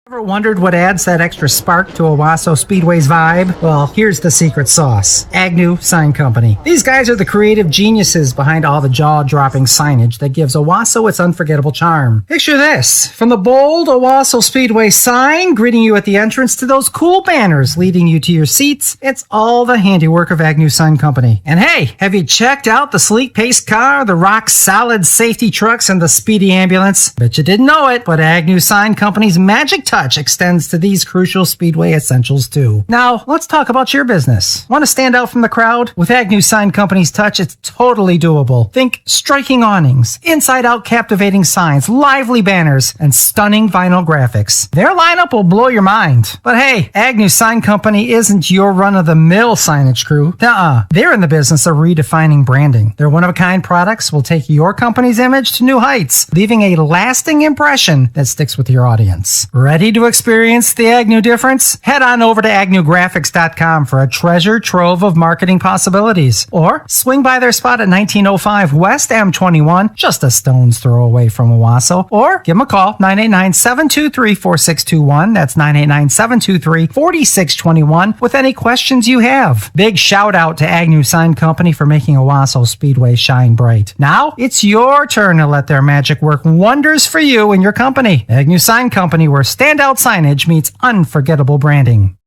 Ever wondered what adds that extra spark to Owasso Speedway's vibe? Well, here's the secret sauce. Agnew Sign Company. These guys are the creative geniuses behind all the jaw-dropping signage that gives Owasso its unforgettable charm. Picture this. From the bold Owasso Speedway sign greeting you at the entrance to those cool banners leading you to your seats, it's all the handiwork of Agnew Sign Company. And hey, have you checked out the sleek pace car, the rock-solid safety trucks, and the speedy ambulance? Bet you didn't know it, but Agnew Sign Company's magic touch extends to these crucial Speedway essentials too. Now, let's talk about your business. Want to stand out from the crowd? With Agnew Sign Company's touch, it's totally doable. Think striking awnings, inside-out captivating signs, lively banners, and stunning vinyl graphics. Their lineup will blow your mind. But hey, Agnew Sign Company isn't your run-of-the-mill signage crew. They're in the business of redefining branding. Their one-of-a-kind products will take your company's image to new heights, leaving a lasting impression that sticks with your audience. Ready to experience the Agnew difference? Head on over to agnewgraphics.com for a treasure trove of marketing possibilities. Or swing by their spot at 1905 West M21, just a stone's throw away from Owasso. Or give them a call, 989-723-4621. That's 989-723-4621 with any questions you have. Big shout out to Agnew Sign Company for making Owasso Speedway shine bright. Now, it's your turn to let their magic work wonders for you and your company. Agnew Sign Company, where standout signage meets unforgettable branding.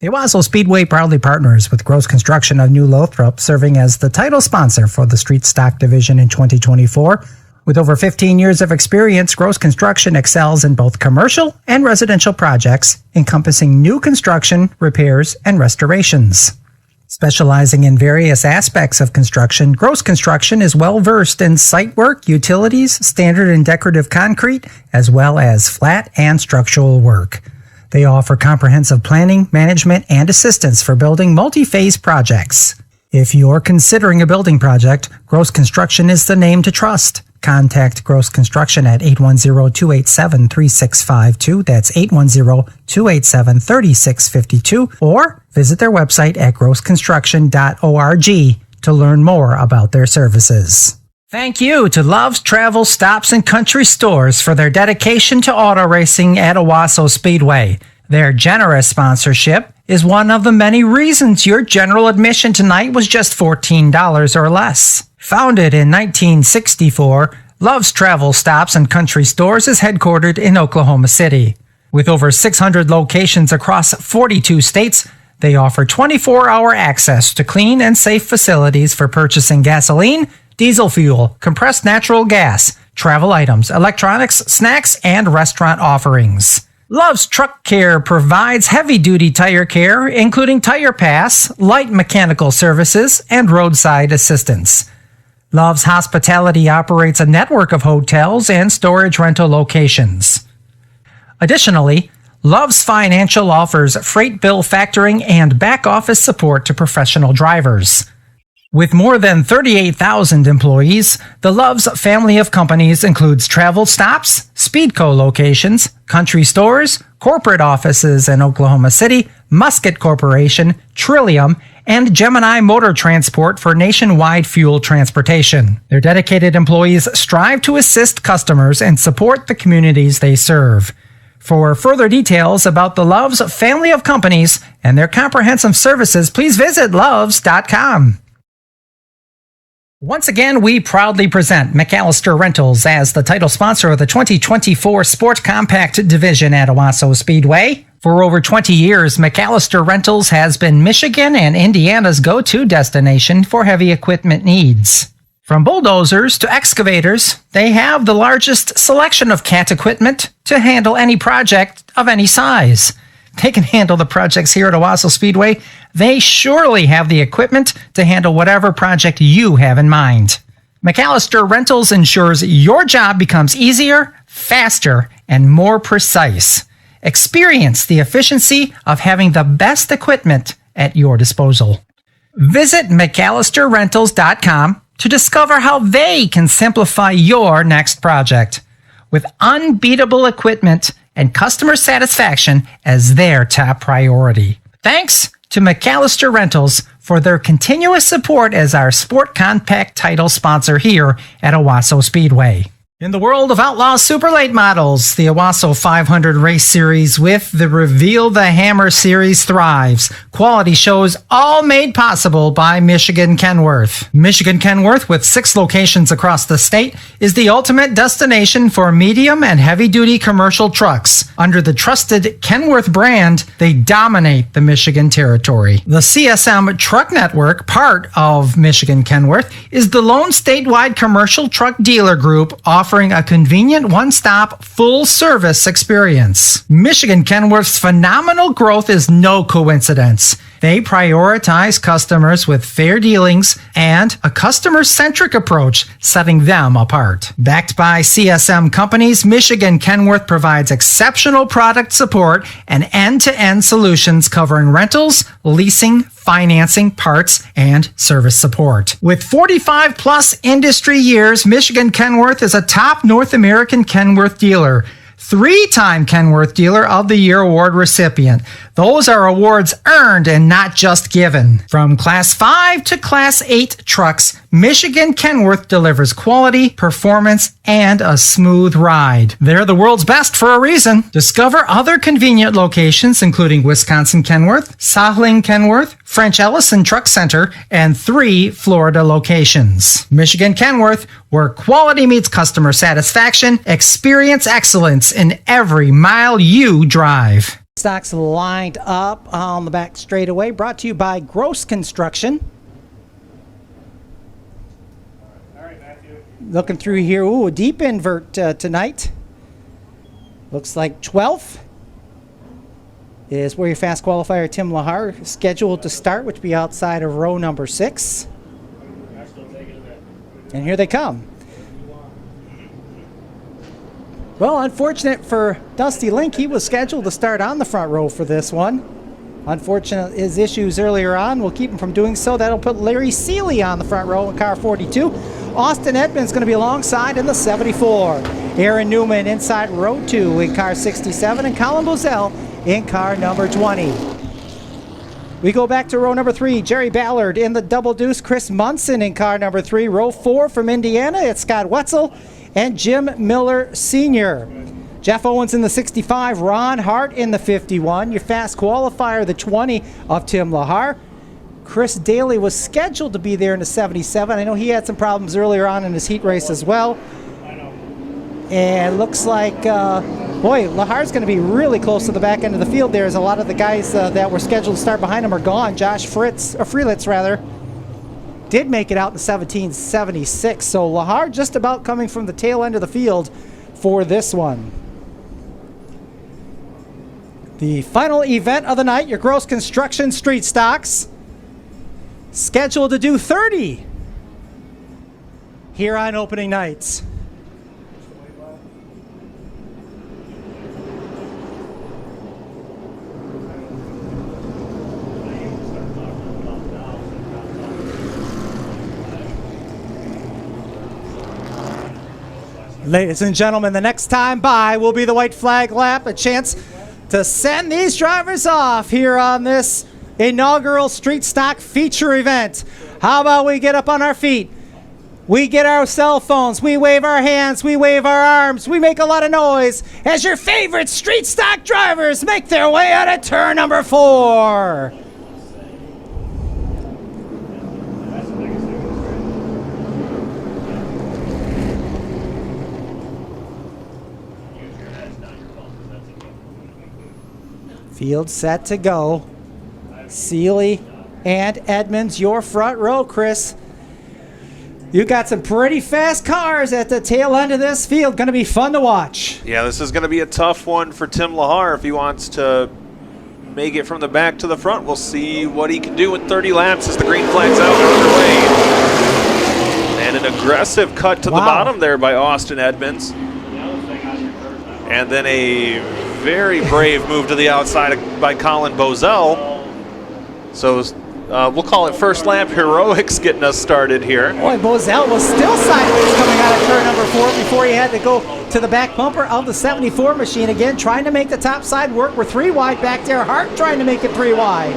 The Owasso Speedway proudly partners with Gross Construction of New Lothrop, serving as the title sponsor for the Street Stock Division in 2024. With over 15 years of experience, Gross Construction excels in both commercial and residential projects, encompassing new construction, repairs, and restorations. Specializing in various aspects of construction, Gross Construction is well-versed in site work, utilities, standard and decorative concrete, as well as flat and structural work. They offer comprehensive planning, management, and assistance for building multi-phase projects. If you're considering a building project, Gross Construction is the name to trust. Contact Gross Construction at 810-287-3652. That's 810-287-3652. Or visit their website at grossconstruction.org to learn more about their services. Thank you to Love's Travel Stops and Country Stores for their dedication to auto racing at Owasso Speedway. Their generous sponsorship is one of the many reasons your general admission tonight was just $14 or less. Founded in 1964, Love's Travel Stops and Country Stores is headquartered in Oklahoma City. With over 600 locations across 42 states, they offer 24-hour access to clean and safe facilities for purchasing gasoline, diesel fuel, compressed natural gas, travel items, electronics, snacks, and restaurant offerings. Love's Truck Care provides heavy-duty tire care, including tire pass, light mechanical services, and roadside assistance. Love's Hospitality operates a network of hotels and storage rental locations. Additionally, Love's Financial offers freight bill factoring and back-office support to professional drivers. With more than 38,000 employees, the Love's family of companies includes travel stops, Speedco locations, country stores, corporate offices in Oklahoma City, Musket Corporation, Trillium, and Gemini Motor Transport for nationwide fuel transportation. Their dedicated employees strive to assist customers and support the communities they serve. For further details about the Love's family of companies and their comprehensive services, please visit loves.com. Once again, we proudly present McAllister Rentals as the title sponsor of the 2024 Sport Compact Division at Owasso Speedway. For over 20 years, McAllister Rentals has been Michigan and Indiana's go-to destination for heavy equipment needs. From bulldozers to excavators, they have the largest selection of CAT equipment to handle any project of any size. They can handle the projects here at Owasso Speedway. They surely have the equipment to handle whatever project you have in mind. McAllister Rentals ensures your job becomes easier, faster, and more precise. Experience the efficiency of having the best equipment at your disposal. Visit McAllisterRentals.com to discover how they can simplify your next project. With unbeatable equipment and customer satisfaction as their top priority. Thanks to McAllister Rentals for their continuous support as our Sport Compact title sponsor here at Owasso Speedway. In the world of outlaw super late models, the Owasso 500 race series with the Reveal the Hammer series thrives. Quality shows all made possible by Michigan Kenworth. Michigan Kenworth, with 6 locations across the state, is the ultimate destination for medium and heavy-duty commercial trucks. Under the trusted Kenworth brand, they dominate the Michigan territory. The CSM Truck Network, part of Michigan Kenworth, is the lone statewide commercial truck dealer group offering a convenient one-stop, full-service experience. Michigan Kenworth's phenomenal growth is no coincidence. They prioritize customers with fair dealings and a customer-centric approach, setting them apart. Backed by CSM companies, Michigan Kenworth provides exceptional product support and end-to-end solutions covering rentals, leasing, financing, parts, and service support. With 45 plus industry years, Michigan Kenworth is a top North American Kenworth dealer. 3-time Kenworth Dealer of the Year award recipient. Those are awards earned and not just given. From Class 5 to Class 8 trucks, Michigan Kenworth delivers quality, performance, and a smooth ride. They're the world's best for a reason. Discover other convenient locations including Wisconsin Kenworth, Saarland Kenworth, French Ellison Truck Center, and 3 Florida locations. Michigan Kenworth, where quality meets customer satisfaction, experience excellence in every mile you drive. Stocks lined up on the back straightaway, brought to you by Gross Construction. Looking through here, ooh, a deep invert tonight. Looks like 12th is where your fast qualifier Tim Lahar is scheduled to start, which will be outside of row number 6. And here they come. Well, unfortunate for Dusty Link, he was scheduled to start on the front row for this one. Unfortunate his issues earlier on will keep him from doing so. That'll put Larry Seeley on the front row in car 42. Austin Edmonds going to be alongside in the 74. Aaron Newman inside row 2 in car 67, and Colin Bozell in car number 20. We go back to row number 3. Jerry Ballard in the double deuce. Chris Munson in car number 3. Row 4 from Indiana, it's Scott Wetzel and Jim Miller Sr. Jeff Owens in the 65. Ron Hart in the 51. Your fast qualifier, the 20 of Tim Lahar. Chris Daly was scheduled to be there in the 77. I know he had some problems earlier on in his heat race as well. And looks like, boy, Lahar's going to be really close to the back end of the field there, as a lot of the guys that were scheduled to start behind him are gone. Josh Freelitz, rather, did make it out in 1776. So Lahar just about coming from the tail end of the field for this one. The final event of the night, your Gross Construction Street Stocks, scheduled to do 30 here on opening nights. Ladies and gentlemen, the next time by will be the white flag lap, a chance to send these drivers off here on this inaugural Street Stock feature event. How about we get up on our feet? We get our cell phones, we wave our hands, we wave our arms, we make a lot of noise as your favorite Street Stock drivers make their way out of turn number 4. Field set to go. Seeley and Edmonds, your front row, Chris. You got some pretty fast cars at the tail end of this field. Going to be fun to watch. Yeah, this is going to be a tough one for Tim Lahar if he wants to make it from the back to the front. We'll see what he can do in 30 laps as the green flag's out and underway. And an aggressive cut to the bottom there by Austin Edmonds. And then a very brave move to the outside by Colin Bozell. So we'll call it first lap heroics getting us started here. Boy, Bozell was still sideways coming out of turn number 4 before he had to go to the back bumper of the 74 machine again, trying to make the top side work. We're 3 wide back there. Hart trying to make it 3 wide.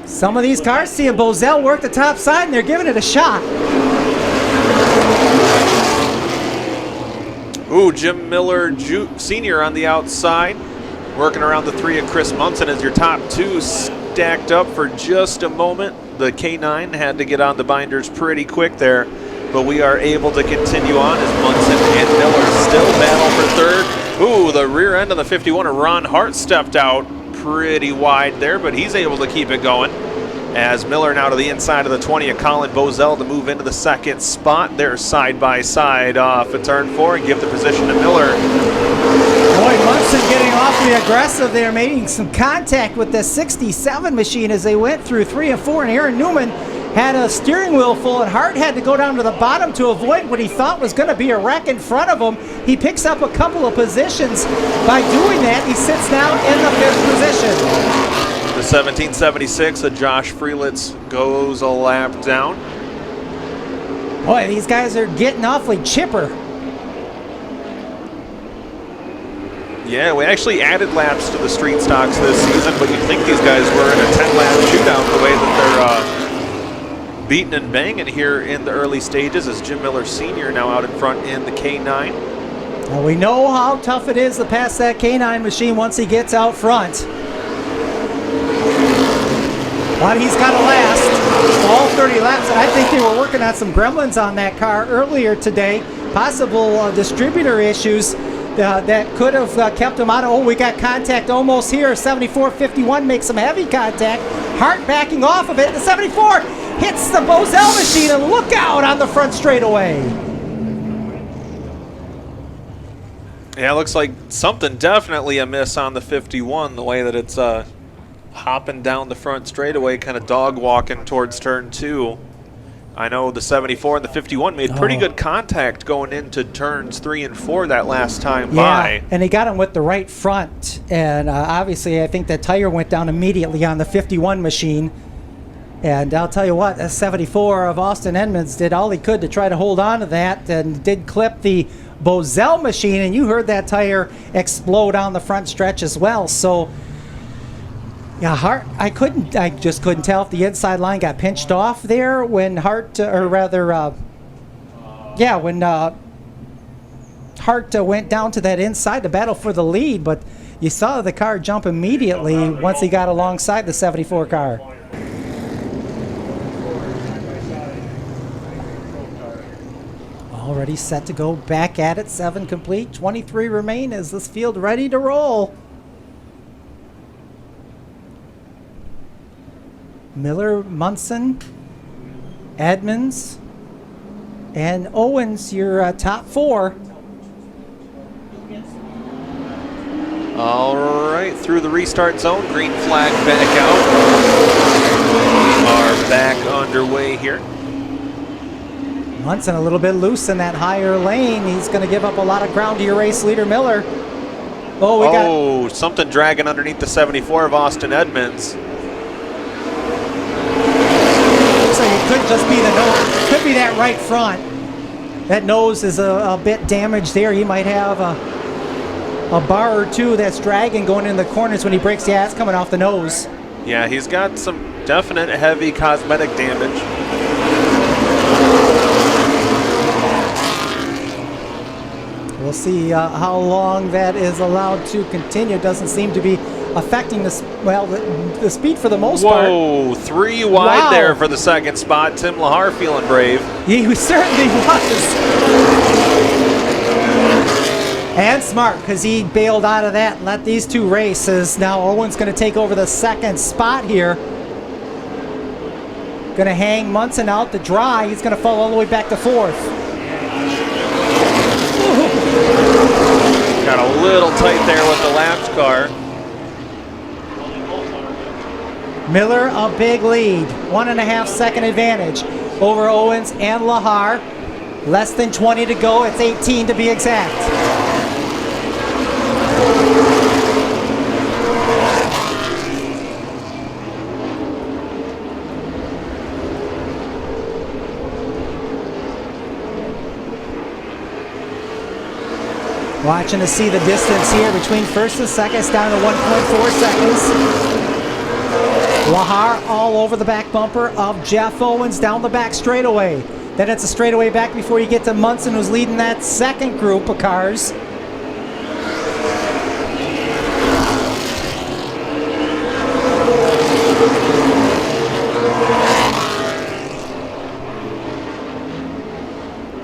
Some of these cars seeing Bozell work the top side, and they're giving it a shot. Ooh, Jim Miller Sr. on the outside. Working around the 3 of Chris Munson as your top 2 stacked up for just a moment. The K9 had to get on the binders pretty quick there, but we are able to continue on as Munson and Miller still battle for third. Ooh, the rear end of the 51 of Ron Hart stepped out pretty wide there, but he's able to keep it going. As Miller now to the inside of the 20 of Colin Bozell to move into the second spot. They're side by side off of turn 4 and give the position to Miller. Boy, Munson getting awfully aggressive there, making some contact with the 67 machine as they went through 3 and 4, and Aaron Newman had a steering wheel full, and Hart had to go down to the bottom to avoid what he thought was going to be a wreck in front of him. He picks up a couple of positions by doing that. He sits now in the 5th position. The 1776 of Josh Freelitz goes a lap down. Boy, these guys are getting awfully chipper. Yeah, we actually added laps to the street stocks this season, but you'd think these guys were in a 10-lap shootout the way that they're beating and banging here in the early stages as Jim Miller Sr. now out in front in the K9. Well, we know how tough it is to pass that K9 machine once he gets out front. But he's got to last all 30 laps. I think they were working on some gremlins on that car earlier today. Possible distributor issues that could have kept him out. Oh, we got contact almost here. 74-51 makes some heavy contact. Hart backing off of it. The 74 hits the Bozell machine, and look out on the front straightaway. Yeah, it looks like something definitely amiss on the 51, the way that it's hopping down the front straightaway, kind of dog walking towards turn 2. I know the 74 and the 51 made pretty good contact going into turns 3 and 4 that last time by. And he got him with the right front, and obviously I think that tire went down immediately on the 51 machine. And I'll tell you what, the 74 of Austin Edmonds did all he could to try to hold on to that, and did clip the Bozell machine, and you heard that tire explode on the front stretch as well. So yeah, Hart, I just couldn't tell if the inside line got pinched off there when Hart, when Hart went down to that inside to battle for the lead, but you saw the car jump immediately once he got alongside the 74 car. Already set to go back at it, 7 complete, 23 remain. Is this field ready to roll? Miller, Munson, Edmonds, and Owens, your top 4. All right, through the restart zone, green flag back out. We are back underway here. Munson a little bit loose in that higher lane. He's going to give up a lot of ground to your race leader, Miller. Oh, something dragging underneath the 74 of Austin Edmonds. So it could just be the nose. Could be that right front. That nose is a bit damaged there. He might have a bar or two that's dragging going in the corners when he breaks the ass coming off the nose. Yeah, he's got some definite heavy cosmetic damage. We'll see how long that is allowed to continue. It doesn't seem to be affecting the speed for the most part. Whoa, 3 wide there for the second spot. Tim Lahar feeling brave. He certainly was. And smart, because he bailed out of that and let these two races. Now Owen's going to take over the second spot here. Going to hang Munson out to dry. He's going to fall all the way back to 4th. Got a little tight there with the lapped car. Miller, a big lead. 1.5 second advantage over Owens and Lahar. Less than 20 to go. It's 18 to be exact. Watching to see the distance here between first and second. It's down to 1.4 seconds. Lahar all over the back bumper of Jeff Owens down the back straightaway. Then it's a straightaway back before you get to Munson, who's leading that second group of cars.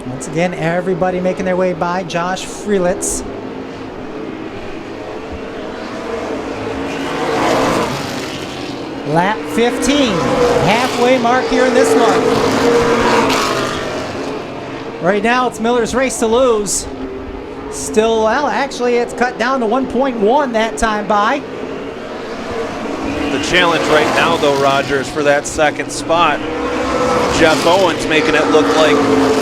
Once again, everybody making their way by Josh Freelitz. Lap 15, halfway mark here in this one. Right now, it's Miller's race to lose. Still, well, actually, it's cut down to 1.1 that time by. The challenge right now, though, Roger, is for that second spot. Jeff Owens making it look like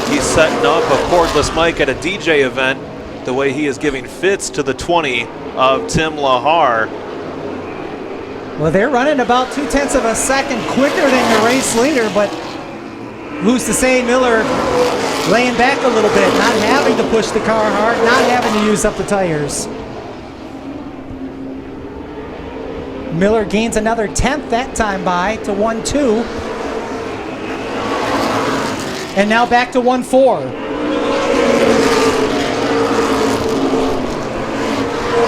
he's setting up a cordless mic at a DJ event, the way he is giving fits to the 20 of Tim Lahar. Well, they're running about 0.2 of a second quicker than the race leader, but who's to say Miller laying back a little bit, not having to push the car hard, not having to use up the tires. Miller gains another 10th that time by to 1.2. And now back to 1.4.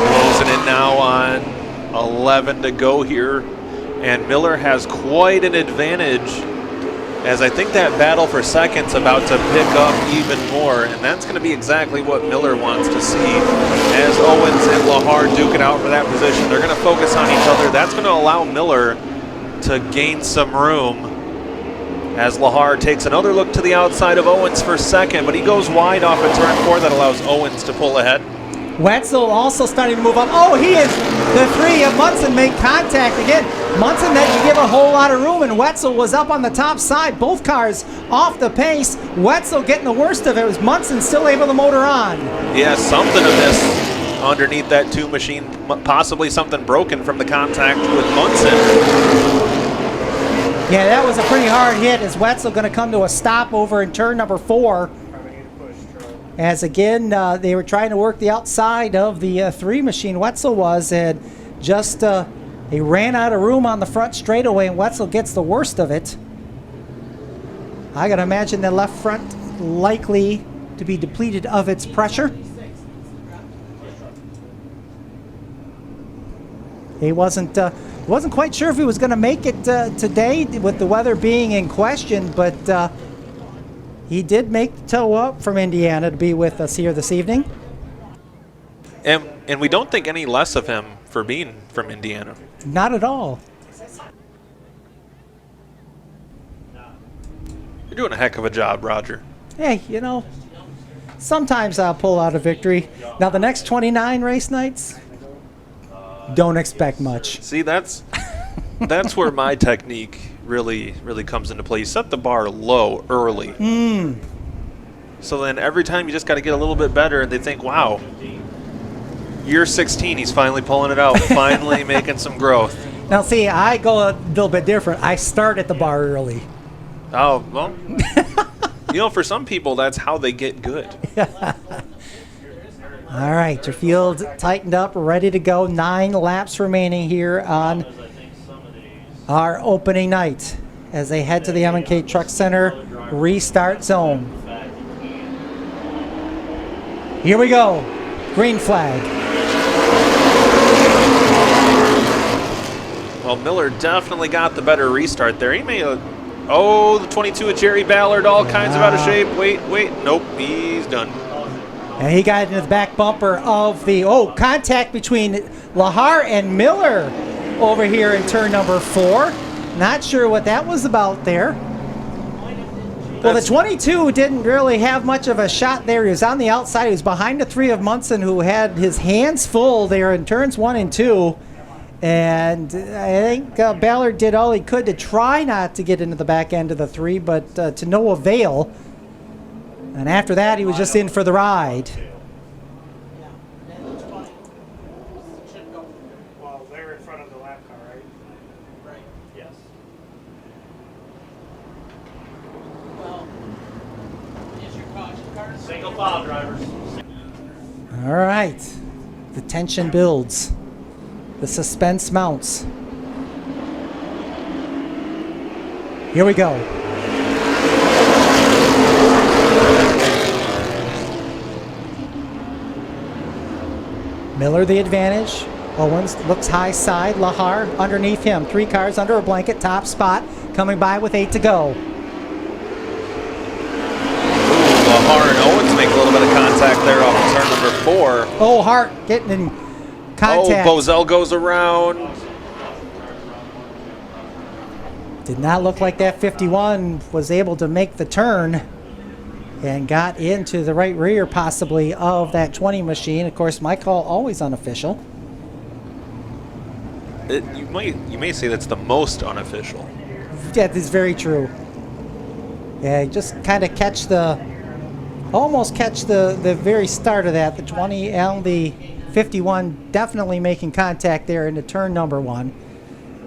Closing in now on 11 to go here. And Miller has quite an advantage, as I think that battle for second's about to pick up even more, and that's going to be exactly what Miller wants to see. As Owens and Lahar duke it out for that position, they're going to focus on each other. That's going to allow Miller to gain some room, as Lahar takes another look to the outside of Owens for second, but he goes wide off of turn 4. That allows Owens to pull ahead. Wetzel also starting to move up. Oh, he is. The three of Munson make contact again. Munson didn't give a whole lot of room, and Wetzel was up on the top side. Both cars off the pace. Wetzel getting the worst of it. Was Munson still able to motor on? Yeah, something amiss underneath that 2 machine. Possibly something broken from the contact with Munson. Yeah, that was a pretty hard hit. As Wetzel going to come to a stop over in turn number 4. As again, they were trying to work the outside of the 3 machine. Wetzel was, and just he ran out of room on the front straightaway, and Wetzel gets the worst of it. I got to imagine the left front likely to be depleted of its pressure. He wasn't quite sure if he was going to make it today with the weather being in question, but he did make the tow up from Indiana to be with us here this evening. And we don't think any less of him for being from Indiana. Not at all. You're doing a heck of a job, Roger. Hey, you know, sometimes I'll pull out a victory. Now the next 29 race nights, don't expect much. See, that's where my technique really comes into play. You set the bar low early. So then every time you just got to get a little bit better, and they think, wow, year 16, he's finally pulling it out, finally making some growth. Now see, I go a little bit different. I start at the bar early. Oh, well, you know, for some people, that's how they get good. All right, your field tightened up, ready to go. 9 laps remaining here on our opening night as they head to the M&K Truck Center restart zone. Here we go. Green flag. Well, Miller definitely got the better restart there. He may have, oh, the 22 of Jerry Ballard, all kinds of out of shape. Wait, nope, he's done. And he got into the back bumper of the, contact between Lahar and Miller over here in turn number 4. Not sure what that was about there. Well, the 22 didn't really have much of a shot there. He was on the outside. He was behind the 3 of Munson, who had his hands full there in turns 1 and 2. And I think Ballard did all he could to try not to get into the back end of the 3, but to no avail. And after that, he was just in for the ride. Well, they're in front of the lap car, right? Right. Yes. Single file drivers. All right. The tension builds. The suspense mounts. Here we go. Miller the advantage. Owens looks high side. Lahar underneath him. 3 cars under a blanket. Top spot. Coming by with 8 to go. Lahar and Owens make a little bit of contact there off of turn number 4. Oh, Hart getting in contact. Oh, Bozell goes around. Did not look like that 51 was able to make the turn and got into the right rear possibly of that 20 machine. Of course, my call always unofficial. You may say that's the most unofficial. That is very true. Yeah, just kind of almost catch the very start of that. The 20 and the 51 definitely making contact there into turn number 1.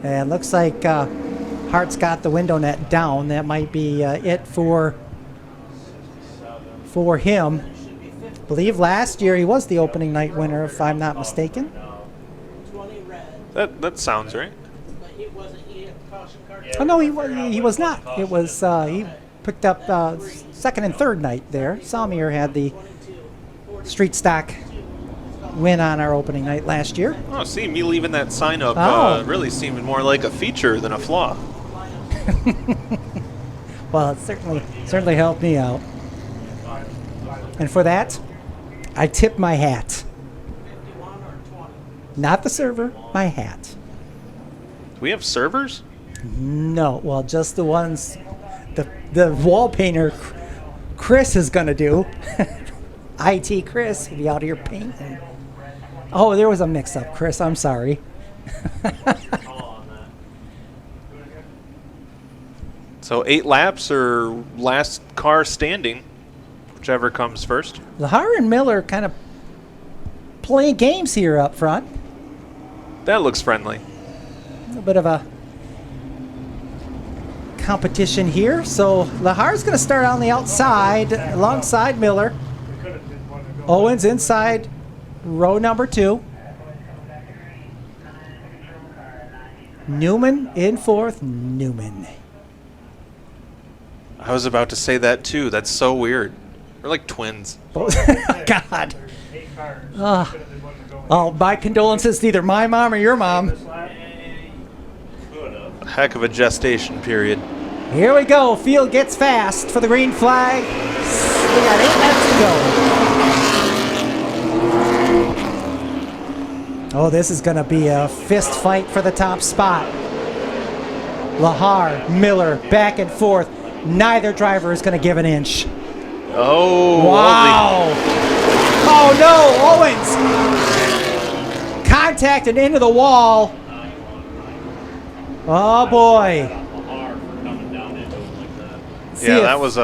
And looks like Hart's got the window net down. That might be it for him. I believe last year he was the opening night winner, if I'm not mistaken. That sounds right. Oh no, he was not. It was he picked up second and third night there. Salmier had the street stock win on our opening night last year. Oh, see, me leaving that sign up really seemed more like a feature than a flaw. Well, it certainly helped me out. And for that, I tip my hat. Not the server, my hat. Do we have servers? No, well, just the ones the wall painter Chris is going to do. IT Chris will be out here painting. Oh, there was a mix-up, Chris. I'm sorry. So 8 laps or last car standing, whichever comes first. Lahar and Miller kind of playing games here up front. That looks friendly. A little bit of a competition here. So Lahar's going to start on the outside alongside Miller. Owens inside row number 2. Newman in 4th. Newman. I was about to say that too. That's so weird. They're like twins. God. Oh, my condolences to either my mom or your mom. A heck of a gestation period. Here we go. Field gets fast for the green flag. We got 8 laps to go. Oh, this is going to be a fist fight for the top spot. Lahar, Miller, back and forth. Neither driver is going to give an inch. Oh, wow. Oh, no. Owens. Contacted into the wall. Oh, boy. Yeah, that was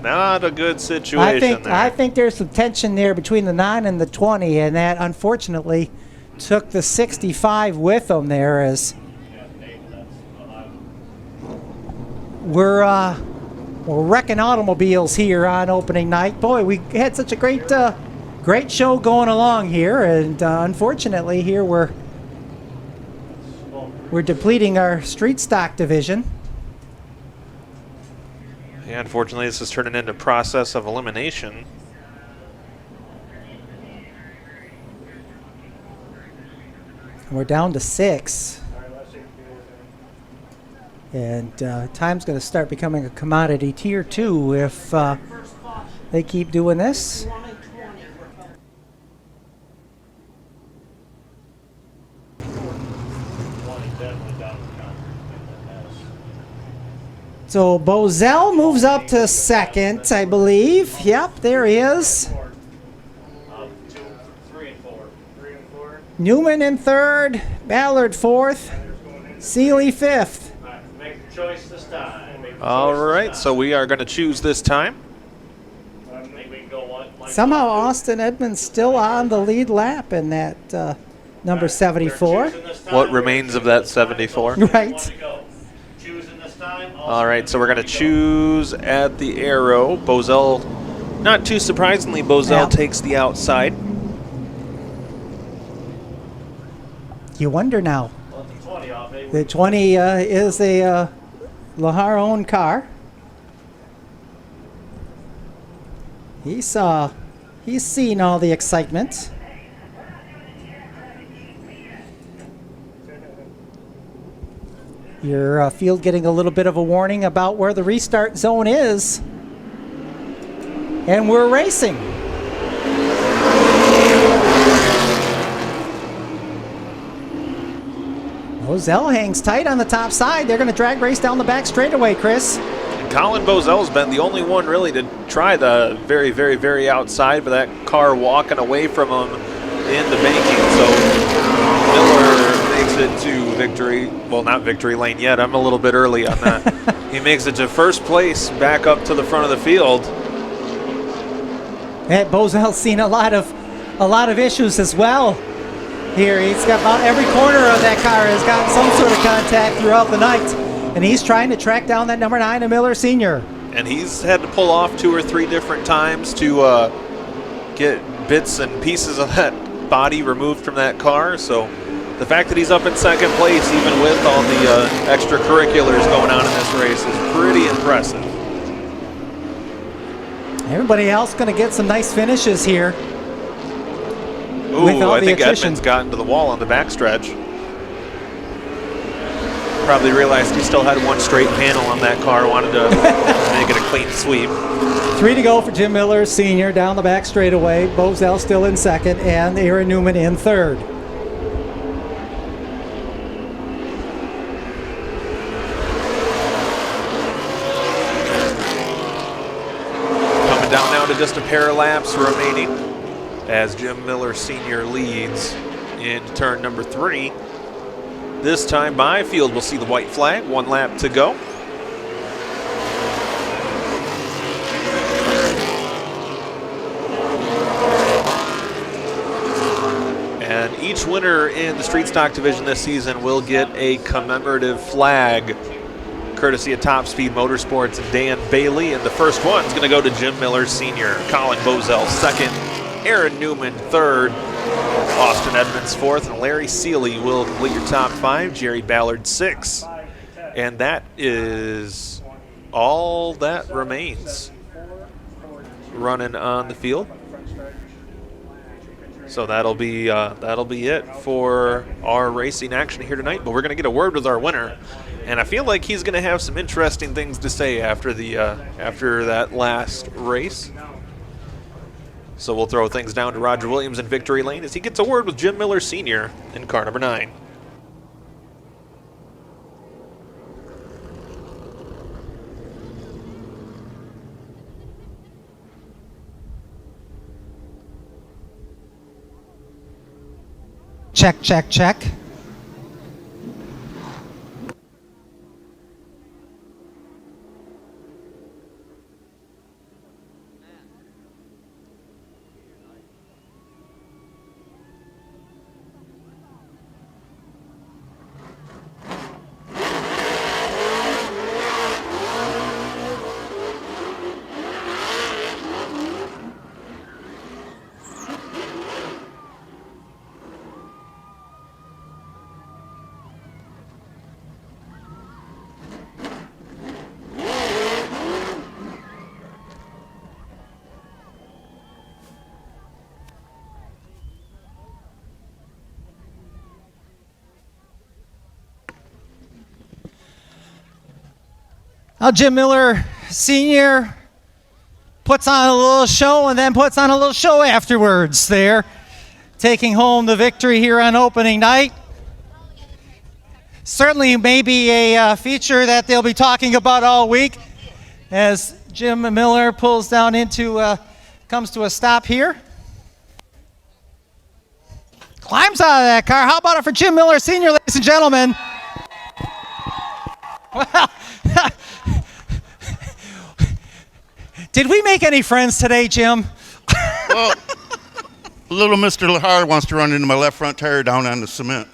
not a good situation there. I think there's some tension there between the 9 and the 20, and that unfortunately took the 65 with them there as we're wrecking automobiles here on opening night. Boy, we had such a great show going along here, and unfortunately here we're depleting our street stock division. Yeah, unfortunately, this is turning into process of elimination. We're down to 6. And time's going to start becoming a commodity. Tier 2 if they keep doing this. So Bozell moves up to 2nd, I believe. Yep, there he is. 3 and 4. Newman in 3rd, Ballard 4th, Seeley 5th. Make your choice this time. All right, so we are going to choose this time. I think we can go one. Somehow Austin Edmonds still on the lead lap in that number 74. What remains of that 74? Right. All right, so we're going to choose at the arrow. Bozell, not too surprisingly, Bozell takes the outside. You wonder now. The 20 is a Lahar-owned car. He's seen all the excitement. Your field getting a little bit of a warning about where the restart zone is. And we're racing. Bozell hangs tight on the top side. They're going to drag race down the back straightaway, Chris. And Colin Bozell's been the only one really to try the very, very, very outside, but that car walking away from him in the banking. So Miller makes it to victory. Well, not victory lane yet. I'm a little bit early on that. He makes it to first place, back up to the front of the field. And Bozell's seen a lot of issues as well. Here, he's got about every corner of that car has gotten some sort of contact throughout the night, and he's trying to track down that number 9 of Miller Sr. And he's had to pull off 2 or 3 different times to get bits and pieces of that body removed from that car. So the fact that he's up in second place, even with all the extracurriculars going on in this race, is pretty impressive. Everybody else going to get some nice finishes here. Ooh, I think Edmonds got into the wall on the backstretch. Probably realized he still had one straight panel on that car, wanted to make it a clean sweep. 3 to go for Jim Miller Sr. down the back straightaway. Bozell still in second, and Aaron Newman in third. Coming down now to just a pair of laps remaining as Jim Miller Sr. leads into turn number 3. This time Byfield will see the white flag, 1 lap to go. And each winner in the Street Stock Division this season will get a commemorative flag, courtesy of Top Speed Motorsports and Dan Bailey. And the first one's going to go to Jim Miller Sr., Colin Bozell second, Aaron Newman third, Austin Edmonds fourth, and Larry Seeley will complete your top 5, Jerry Ballard 6. And that is all that remains running on the field. So that'll be it for our racing action here tonight. But we're going to get a word with our winner, and I feel like he's going to have some interesting things to say after that last race. So we'll throw things down to Roger Williams in victory lane as he gets a word with Jim Miller Sr. in car number 9. Check, check, check. Now Jim Miller Sr. puts on a little show and then puts on a little show afterwards there, taking home the victory here on opening night. Certainly maybe a feature that they'll be talking about all week as Jim Miller pulls down into, comes to a stop here. Climbs out of that car. How about it for Jim Miller Sr., ladies and gentlemen? Well, did we make any friends today, Jim? Well, little Mr. Lahar wants to run into my left front tire down on the cement.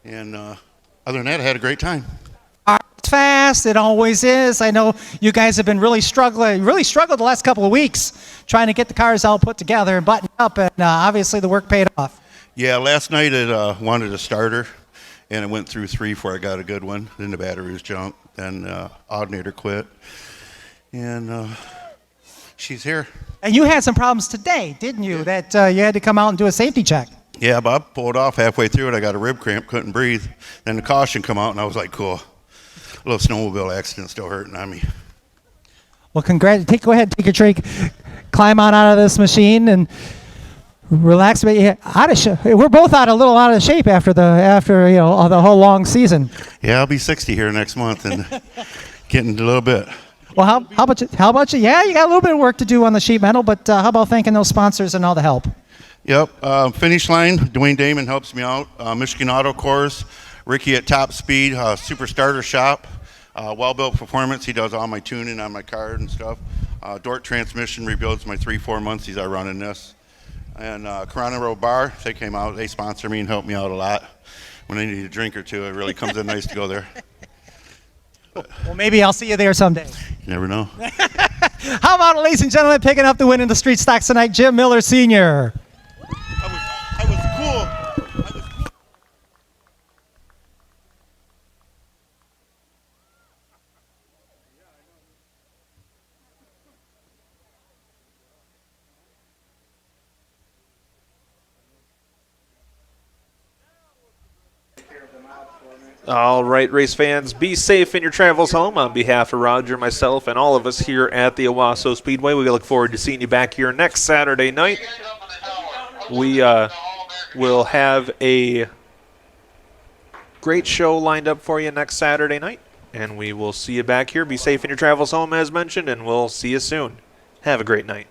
And other than that, I had a great time. It's fast. It always is. I know you guys have been really struggled the last couple of weeks trying to get the cars all put together and buttoned up, and obviously the work paid off. Yeah, last night it wanted a starter, and it went through 3 before I got a good one. Then the battery was jumped, then alternator quit. And she's here. And you had some problems today, didn't you? That you had to come out and do a safety check. Yeah, Bob pulled off halfway through it. I got a rib cramp, couldn't breathe. Then the caution come out, and I was like, cool. A little snowmobile accident still hurting on me. Well, go ahead, take your drink, climb on out of this machine, and relax. But yeah, we're both a little out of shape after the whole long season. Yeah, I'll be 60 here next month and getting a little bit. Well, how about you? Yeah, you got a little bit of work to do on the sheet metal, but how about thanking those sponsors and all the help? Yep, Finish Line, Dwayne Damon helps me out. Michigan Auto Cores, Ricky at Top Speed, Super Starter Shop, Well Built Performance. He does all my tuning on my car and stuff. Dort Transmission rebuilds my 3-4 months he's running this. And Corona Road Bar, they came out. They sponsor me and help me out a lot. When I need a drink or two, it really comes in nice to go there. Well, maybe I'll see you there someday. You never know. How about, ladies and gentlemen, picking up the win in the street stocks tonight, Jim Miller Sr. I was cool. All right, race fans, be safe in your travels home. On behalf of Roger, myself, and all of us here at the Owasso Speedway, we look forward to seeing you back here next Saturday night. We will have a great show lined up for you next Saturday night, and we will see you back here. Be safe in your travels home, as mentioned, and we'll see you soon. Have a great night.